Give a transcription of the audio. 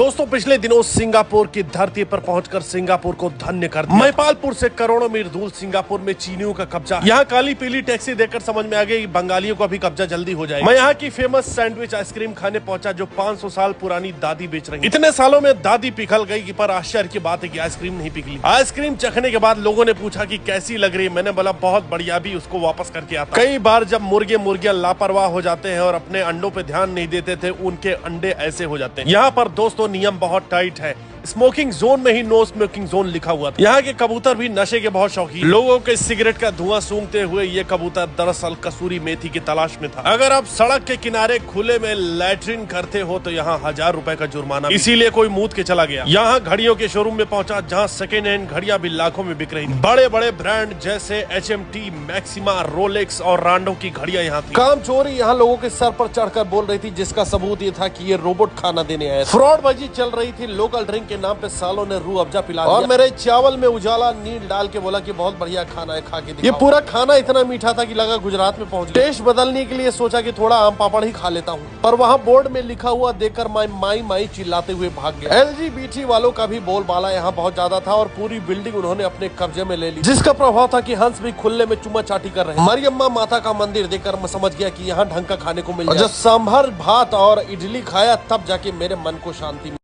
दोस्तों पिछले दिनों सिंगापुर की धरती पर पहुंचकर सिंगापुर को धन्य कर दिया। महिपालपुर से करोड़ों मील दूर सिंगापुर में चीनियों का कब्जा। यहाँ काली पीली टैक्सी देखकर समझ में आ गया कि बंगालियों का भी कब्जा जल्दी हो जाएगा। मैं यहाँ की फेमस सैंडविच आइसक्रीम खाने पहुंचा जो 500 साल पुरानी दादी बेच रही है। इतने सालों में दादी पिघल गई कि पर आश्चर्य की बात है कि आइसक्रीम नहीं पिघली। आइसक्रीम चखने के बाद लोगों ने पूछा कि कैसी लग रही है। मैंने बोला बहुत बढ़िया, भी उसको वापस करके आता। कई बार जब मुर्गे मुर्गियां लापरवाह हो जाते हैं और अपने अंडों पे ध्यान नहीं देते थे, उनके अंडे ऐसे हो जाते हैं। यहाँ पर दोस्तों नियम बहुत टाइट है। स्मोकिंग जोन में ही नो स्मोकिंग जोन लिखा हुआ था। यहाँ के कबूतर भी नशे के बहुत शौकीन। लोगों के सिगरेट का धुआं सूंघते हुए ये कबूतर दरअसल कसूरी मेथी की तलाश में था। अगर आप सड़क के किनारे खुले में लैट्रिन करते हो तो यहाँ 1000 रुपए का जुर्माना, इसीलिए कोई मूत के चला गया। यहाँ घड़ियों के शोरूम में पहुंचा जहाँ सेकेंड हैंड घड़ियां भी लाखों में बिक रही थी। बड़े बड़े ब्रांड जैसे HMT, मैक्सिमा, रोलेक्स और रांडो की घड़ियां यहाँ थी। काम चोरी यहाँ लोगों के सर पर चढ़कर बोल रही थी, जिसका सबूत ये था कि ये रोबोट खाना देने आए। फ्रॉडबाजी चल रही थी। लोकल ड्रिंक के नाम पे सालों ने रूह अफ़ज़ा पिला दिया और मेरे चावल में उजाला नील डाल के बोला कि बहुत बढ़िया खाना है, खा के दिखाओ। ये पूरा खाना इतना मीठा था कि लगा गुजरात में पहुंच गया। टेस्ट बदलने के लिए सोचा कि थोड़ा आम पापड़ ही खा लेता हूँ, पर वहाँ बोर्ड में लिखा हुआ देखकर माई माई चिल्लाते हुए भाग गया। LGBT वालों का भी बोलबाला यहाँ बहुत ज्यादा था और पूरी बिल्डिंग उन्होंने अपने कब्जे में ले ली, जिसका प्रभाव था कि हंस भी खुले में चुम्मा चाटी कर रहे। मरियम्मा माता का मंदिर देखकर मैं समझ गया कि यहाँ ढंग का खाने को मिल जाए। जब सांभर भात और इडली खाया तब जाके मेरे मन को शांति